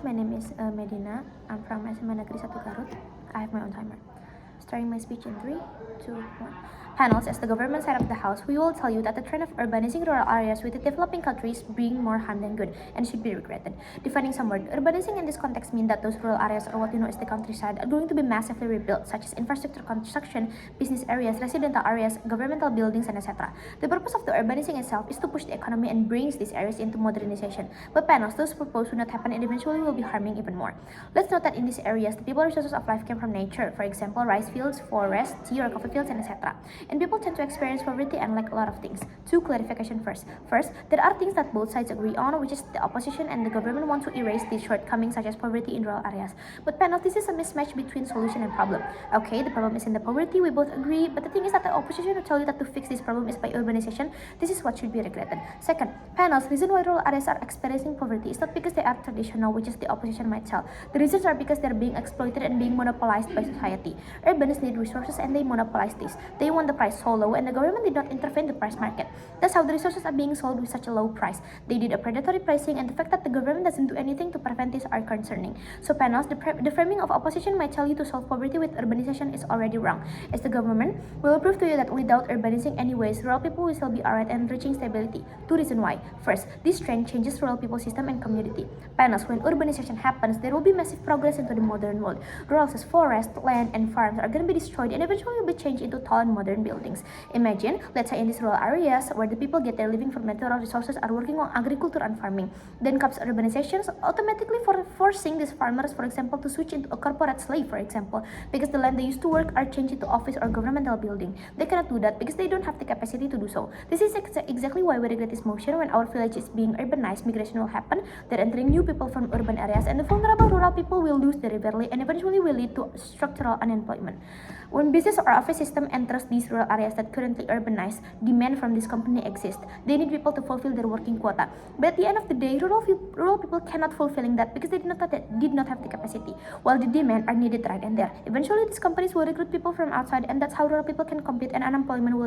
my name is Medina. I'm from SMA Negeri 1 Garut. I have my own timer. Starting my speech in 3, 2, 1. Panels, as the government side of the house, we will tell you that the trend of urbanizing rural areas with the developing countries bring more harm than good and should be regretted. Defining some word, urbanizing in this context means that those rural areas, or what you know as the countryside, are going to be massively rebuilt, such as infrastructure construction, business areas, residential areas, governmental buildings, and etc. The purpose of the urbanizing itself is to push the economy and brings these areas into modernization. But panels, those proposed will not happen and eventually will be harming even more. Let's note that in these areas, the people resources of life came from nature, for example, rice fields, forests, tea or coffee fields, and etc. And people tend to experience poverty and lack a lot of things. Two clarification first. First, there are things that both sides agree on, which is the opposition and the government want to erase these shortcomings such as poverty in rural areas. But panel, this is a mismatch between solution and problem. Okay, the problem is in the poverty, we both agree, but the thing is that the opposition will tell you that to fix this problem is by urbanization. This is what should be regretted. Second, panels, reason why rural areas are experiencing poverty is not because they are traditional, which is the opposition might tell. The reasons are because they're being exploited and being monopolized by society. Urbanists need resources and they monopolize this. They want the price so low and the government did not intervene in the price market. That's how the resources are being sold with such a low price. They did a predatory pricing, and the fact that the government doesn't do anything to prevent this are concerning. So panels, the framing of opposition might tell you to solve poverty with urbanization is already wrong, as the government will prove to you that without urbanizing anyways, rural people will still be alright and reaching stability. Two reasons why. First, this trend changes rural people system and community. Panels, when urbanization happens, there will be massive progress into the modern world. Rural forests, land, and farms are going to be destroyed and eventually will be changed into tall and modern buildings. Imagine, let's say in these rural areas where the people get their living from natural resources are working on agriculture and farming. Then comes urbanizations, automatically forcing these farmers, for example, to switch into a corporate slave, for example, because the land they used to work are changed into office or governmental building. They cannot do that because they don't have the capacity to do so. This is exactly why we regret this motion. When our village is being urbanized, migration will happen. They're entering new people from urban areas, and the vulnerable rural people will lose their riverly and eventually will lead to structural unemployment. When business or office system enters these rural areas that currently urbanized, demand from this company exists. They need people to fulfill their working quota. But at the end of the day, rural people cannot fulfilling that because they did not have the capacity, while the demand are needed right and there. Eventually, these companies will recruit people from outside, and that's how rural people can compete, and unemployment will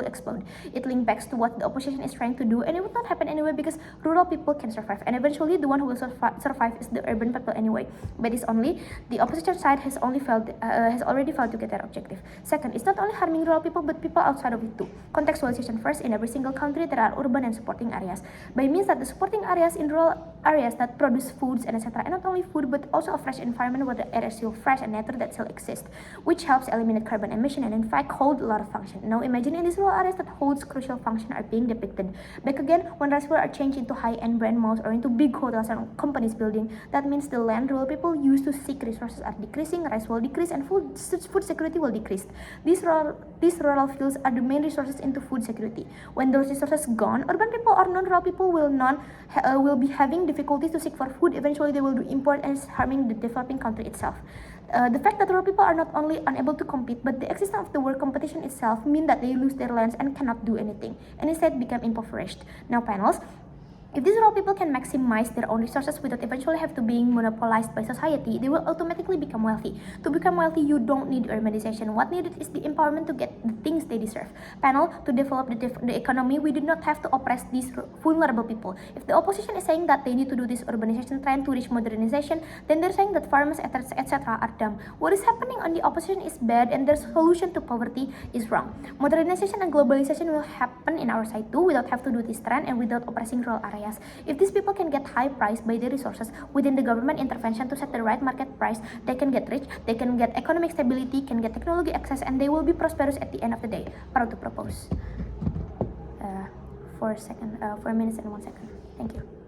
explode. It links back to what the opposition is trying to do, and it would not happen anyway because rural people can survive, and eventually the one who will survive is the urban people anyway. But it's only the opposition side has already failed to get their objective. Second, it's not only harming rural people but people outside of it too. Contextualization first, in every single country there are urban and supporting areas. By means that the supporting areas in rural areas that produce foods and etc. And not only food but also a fresh environment where the air is still fresh and nature that still exists, which helps eliminate carbon emission and in fact hold a lot of function. Now imagine in these rural areas that holds crucial function are being depicted. Back again, when reservoirs are changed into high-end brand malls or into big hotels and companies building, that means the land rural people use to seek resources are decreasing, rice will decrease, and food security will decrease. These rural fields are the main resources into food security. When those resources gone, urban people or non-rural people will be having difficulties to seek for food. Eventually, they will do import and harming the developing country itself. The fact that rural people are not only unable to compete, but the existence of the world competition itself mean that they lose their lands and cannot do anything, and instead become impoverished. Now, panels. If these rural people can maximize their own resources without eventually have to being monopolized by society, they will automatically become wealthy. To become wealthy, you don't need urbanization. What needed is the empowerment to get the things they deserve. Panel, to develop the economy, we do not have to oppress these vulnerable people. If the opposition is saying that they need to do this urbanization trend to reach modernization, then they're saying that farmers, etc. are dumb. What is happening on the opposition is bad, and their solution to poverty is wrong. Modernization and globalization will happen in our side too without have to do this trend and without oppressing rural areas. If these people can get high price by their resources within the government intervention to set the right market price, they can get rich, they can get economic stability, can get technology access, and they will be prosperous at the end of the day. Proud to propose. 4 minutes and 1 second. Thank you.